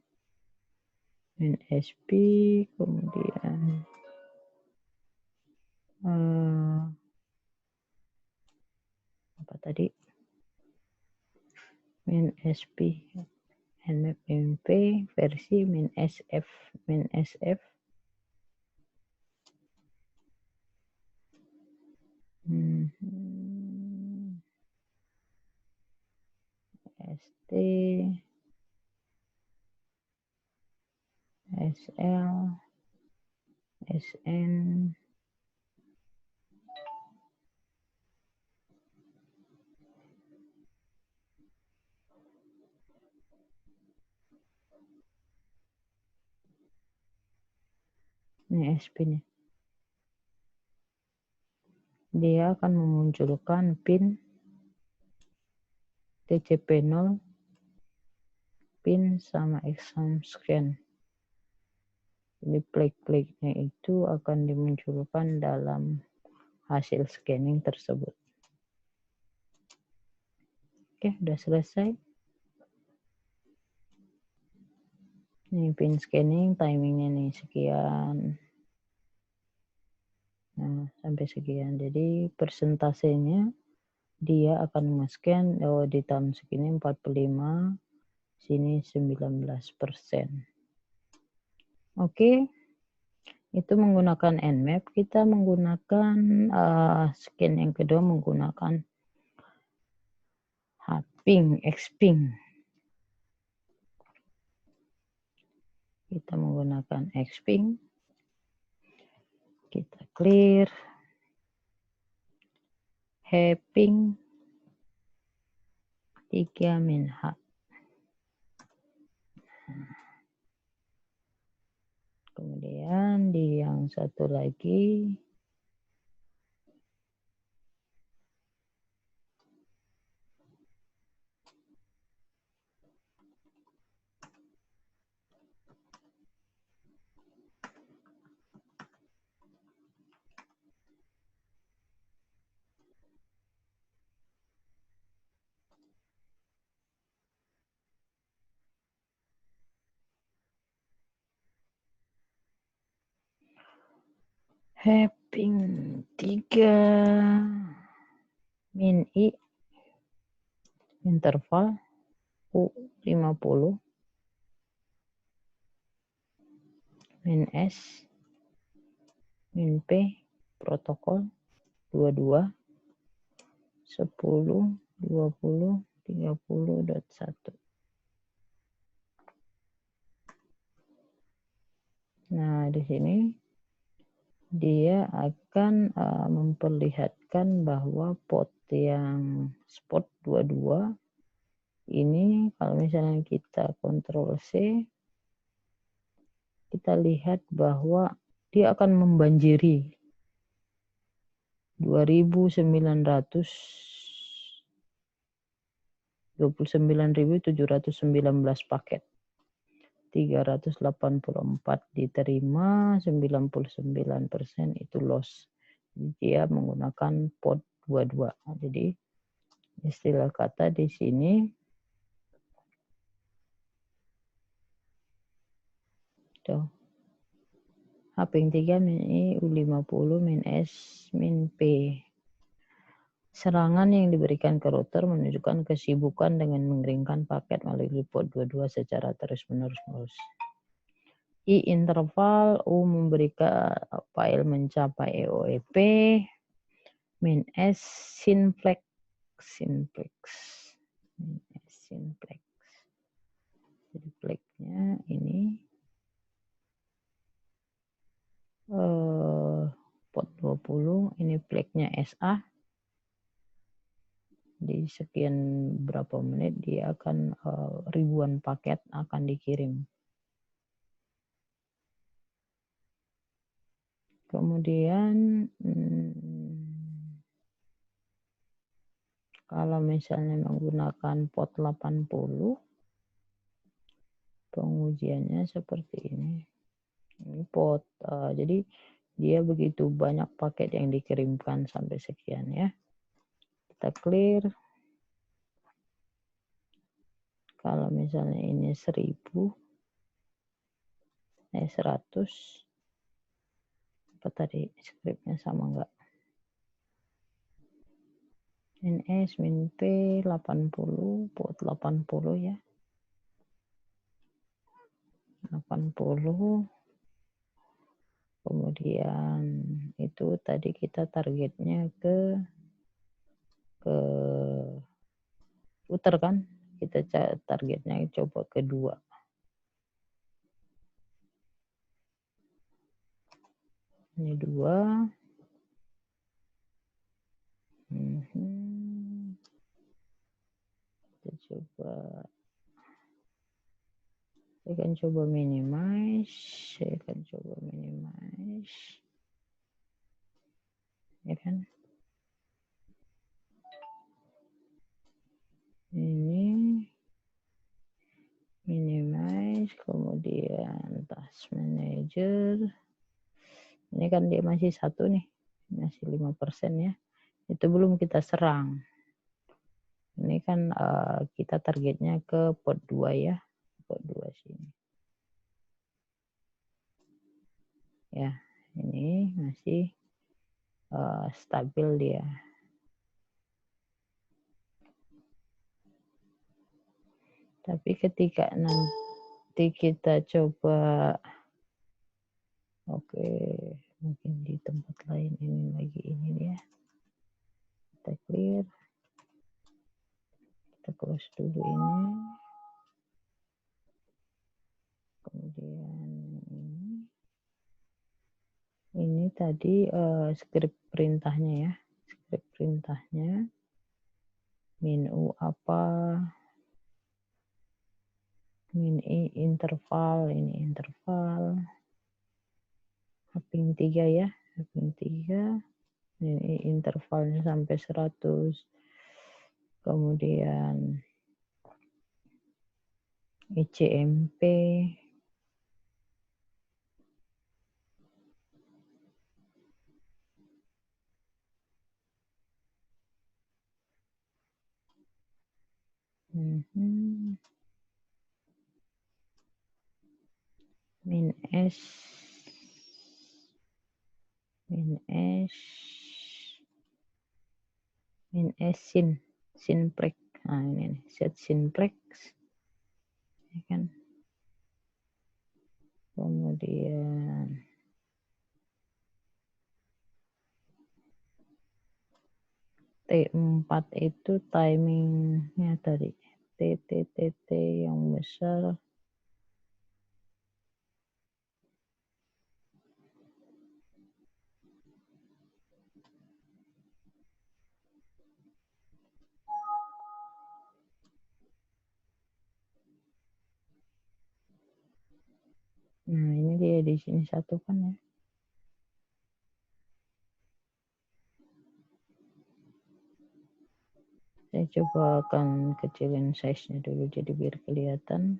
min SP kemudian apa tadi min SP Nmap min P versi min SF ST SL SN ini SP nih. Dia akan memunculkan pin TCP0, pin sama exam scan. Jadi plate-plate-nya itu akan dimunculkan dalam hasil scanning tersebut. Oke, udah selesai. Ini pin scanning, timingnya nih sekian. Nah, sampai sekian. Jadi persentasenya dia akan men-scan di tahun segini 45, sini 19%. Oke, itu menggunakan Nmap. Kita menggunakan scan yang kedua menggunakan Hping, Xping. Kita menggunakan Xping. Kita clear. Hping 3 min H. Kemudian di yang satu lagi Hping 3 min I interval U50 min S min P protokol 22 10 20 30.1. Nah, di sini dia akan memperlihatkan bahwa pot yang spot 22 ini kalau misalnya kita kontrol C, kita lihat bahwa dia akan membanjiri 29.719 paket. 384 diterima, 99% itu loss. Jadi dia menggunakan pot 22. Jadi istilah kata di sini tuh Hping 3 min I U50 min S min P. Serangan yang diberikan ke router menunjukkan kesibukan dengan mengirimkan paket melalui port 22 secara terus-menerus. I interval U memberikan file mencapai EOEP min S simplex jadi pleknya ini pot 20, ini pleknya SA di sekian berapa menit dia akan ribuan paket akan dikirim. Kemudian kalau misalnya menggunakan pot 80, pengujiannya seperti ini. Ini pot, jadi dia begitu banyak paket yang dikirimkan sampai sekian ya. Kita clear. Kalau misalnya ini 1000, 100, apa tadi scriptnya sama enggak? NS min P 80, pot 80 ya. 80. Kemudian itu tadi kita targetnya ke puter kan? Kita targetnya coba kedua. Ini 2. Kita coba. Saya akan coba minimize. Ya kan? Ini minimize, kemudian task manager. Ini kan dia masih 1 nih, masih 5% ya. Itu belum kita serang. Ini kan kita targetnya ke pot 2 ya, pot 2 sini. Ya, ini masih stabil dia. Tapi ketika nanti kita coba, oke, mungkin di tempat lain ini lagi ini dia. Kita clear. Kita close dulu ini. Kemudian ini tadi script perintahnya ya. Script perintahnya min U apa, min I interval, ini interval. Mapping 3 ya, mapping 3. Ini intervalnya sampai 100. Kemudian ICMP. Min S. Min S sinprex. Nah ini nih, set sinprex. Ya kan? Kemudian T4 itu timingnya tadi. T yang besar. Nah ini dia di sini 1 kan ya. Saya coba akan kecilin size-nya dulu jadi biar kelihatan.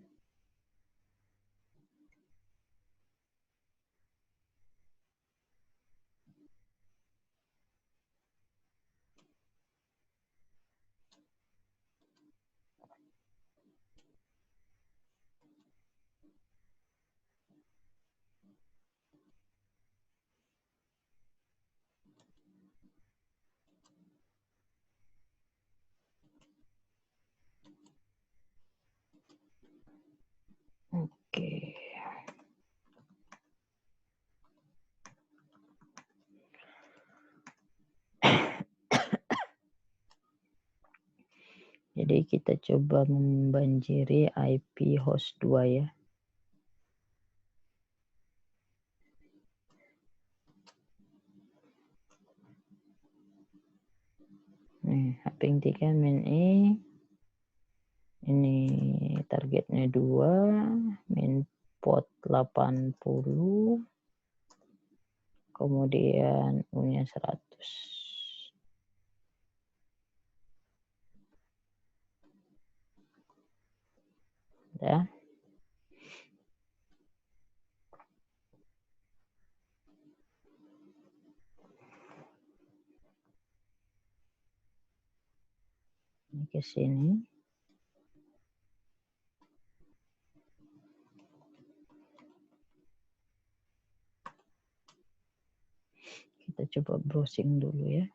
Oke. Jadi kita coba membanjiri IP host 2 ya. Ini Nih, Hping 3 min E. Ini targetnya 2, min pot 80, kemudian U-nya 100. Ya. Ini ke sini. Kita coba browsing dulu ya.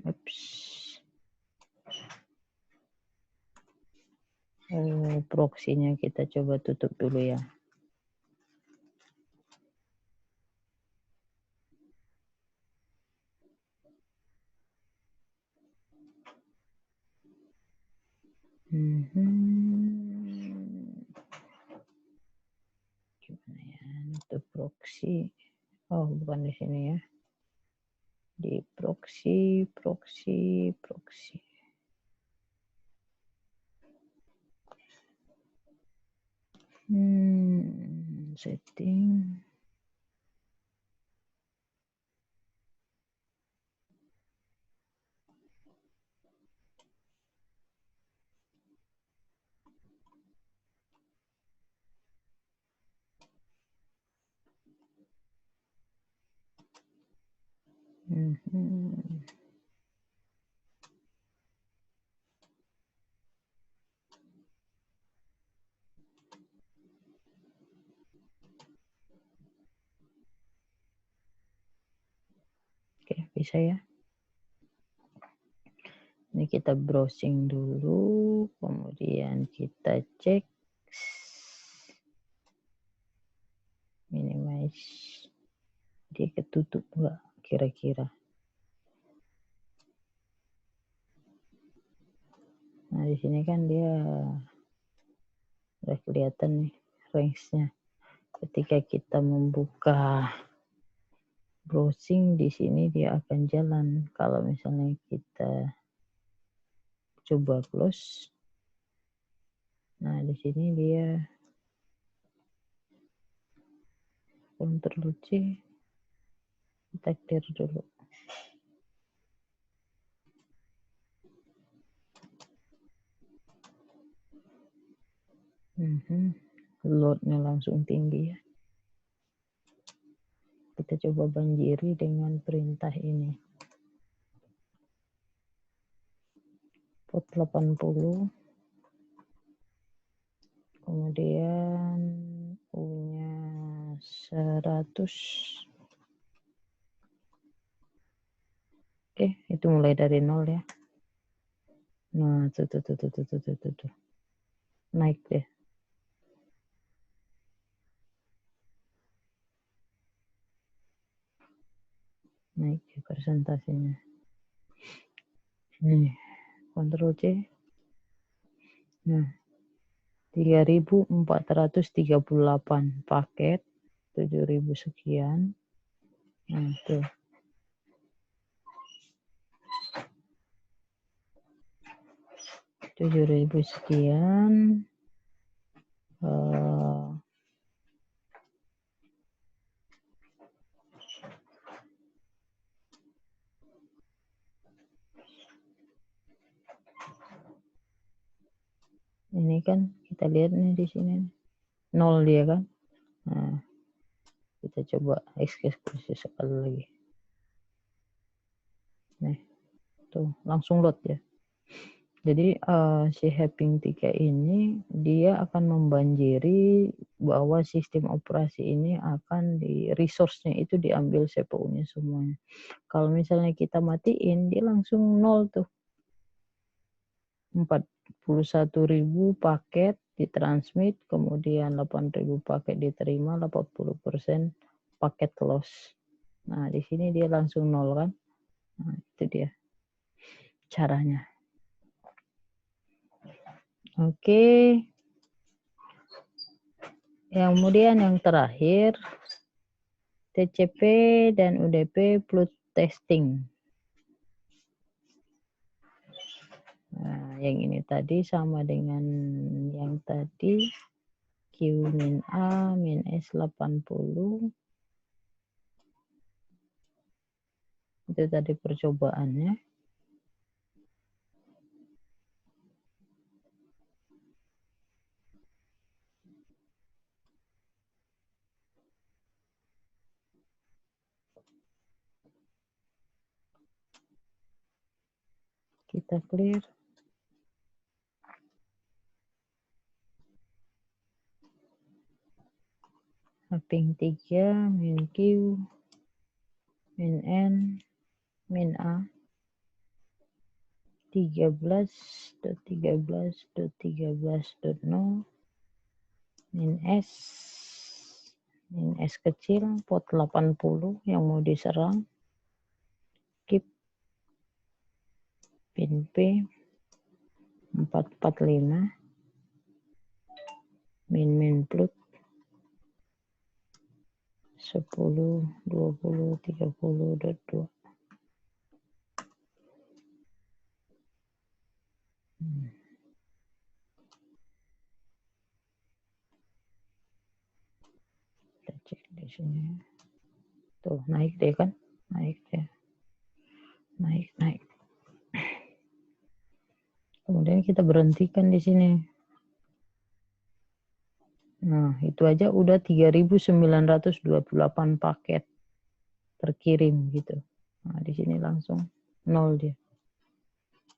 Ups. Proxy-nya kita coba tutup dulu ya. Gimana ya? Itu proxy. Oh, bukan di sini ya. Di proxy. Setting. Oke, bisa ya. Ini kita browsing dulu, kemudian kita cek minimize. Dia ketutup nggak kira-kira? Nah, di sini kan dia udah kelihatan nih range-nya. Ketika kita membuka browsing di sini dia akan jalan. Kalau misalnya kita coba close, nah di sini dia Ctrl C, kita clear dulu. Loadnya langsung tinggi ya. Kita coba banjiri dengan perintah ini. Pot 80. Kemudian U-nya 100. Oke, itu mulai dari 0 ya. Nah, tuh. Naik deh. Naik ya persentasenya. Nih, Ctrl C. Nah, 3.438 paket, 7.000 sekian. Nah, tuh. Rp7.000 sekian. Ini kan kita lihat nih di sini 0 dia kan. Nah, kita coba eksekusi sekali lagi. Nih, tuh langsung load ya. Jadi si Hping 3 ini dia akan membanjiri bahwa sistem operasi ini akan di resource-nya itu diambil CPU-nya semuanya. Kalau misalnya kita matiin, dia langsung 0 tuh. 41.000 paket ditransmit, kemudian 8.000 paket diterima, 80% paket loss. Nah, di sini dia langsung 0 kan. Nah, itu dia caranya. Oke. Yang kemudian yang terakhir, TCP dan UDP flood testing. yang ini tadi sama dengan yang tadi. Q min A min S 80. Itu tadi percobaannya. Kita clear. Mapping 3 min Q min N min A 13.13.13.0 min S kecil pot 80 yang mau diserang, keep pin P 445 min plut 10 20 30.2. Kita cek di sini. Tuh, naik deh kan? Naik deh. Naik. Kemudian kita berhentikan di sini. Nah, itu aja udah 3.928 paket terkirim gitu. Nah, di sini langsung 0 dia.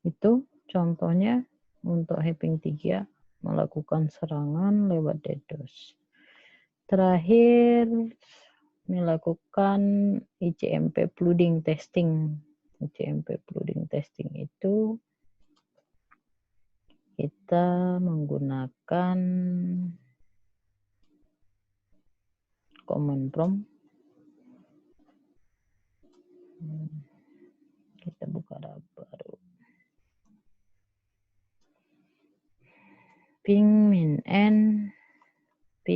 Itu contohnya untuk Happing 3 melakukan serangan lewat DDoS. Terakhir melakukan ICMP flooding testing. ICMP flooding testing itu kita menggunakan command prompt. Kita buka tab baru. Ping min n 5,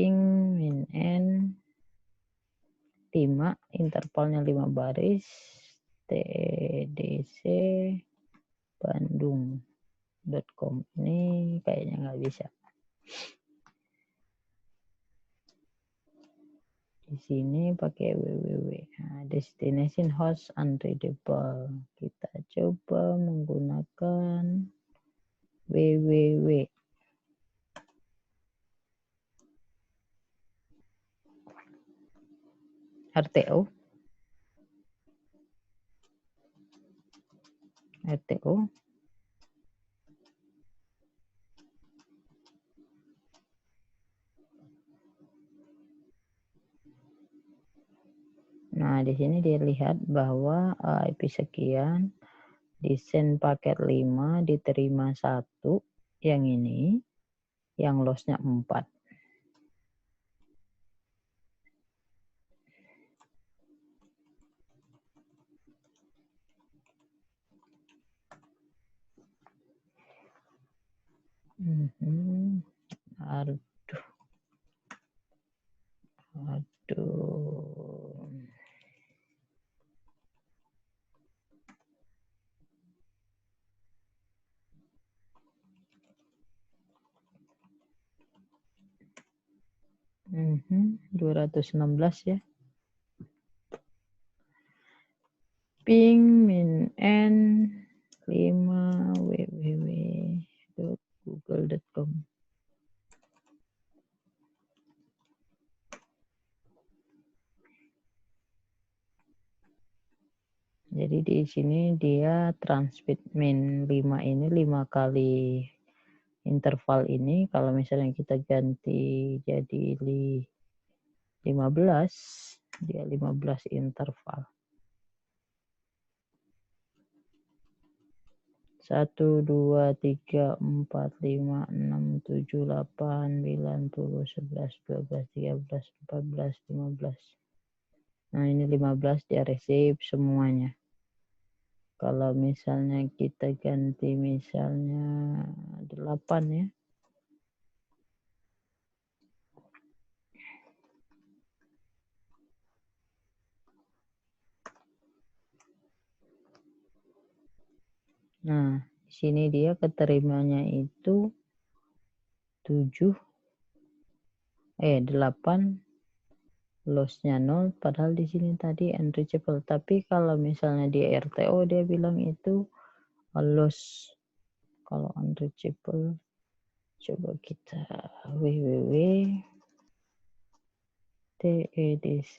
intervalnya 5 baris, tdc bandung.com. Ini kayaknya nggak bisa. Di sini pakai www. Nah, destination host unreadable. Kita coba menggunakan www. RTO. Nah, di sini dilihat bahwa IP sekian, di-send paket 5, diterima 1, yang ini, yang loss-nya 4. Aduh. Hmm, 216 ya. Ping min n 5 www.google.com. Jadi di sini dia transmit min 5 ini 5 kali interval ini. Kalau misalnya kita ganti jadi 15, dia 15 interval. 1, 2, 3, 4, 5, 6, 7, 8, 9, 10, 11, 12, 13, 14, 15. Nah, ini 15 dia receive semuanya. Kalau misalnya kita ganti misalnya 8 ya. Nah, di sini dia keterimanya itu 8, loss-nya 0, padahal di sini tadi unreachable. Tapi kalau misalnya di RTO dia bilang itu loss. Kalau unreachable, coba kita www.TEDC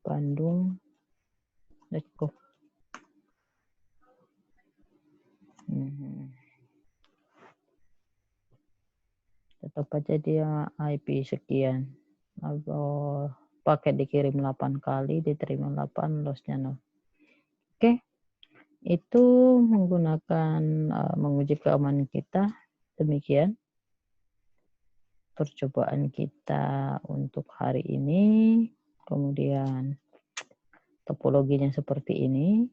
Bandung.com. Tetap aja dia IP sekian. Atau pakai dikirim 8 kali, diterima 8, loss-nya 0. Oke, itu menggunakan menguji keamanan kita. Demikian percobaan kita untuk hari ini. Kemudian topologinya seperti ini.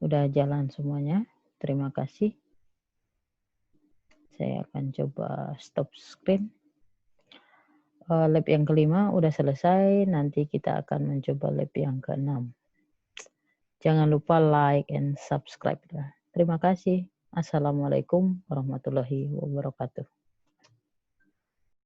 Udah jalan semuanya. Terima kasih. Saya akan coba stop screen. Lab yang kelima udah selesai. Nanti kita akan mencoba lab yang keenam. Jangan lupa like and subscribe. Terima kasih. Assalamualaikum warahmatullahi wabarakatuh.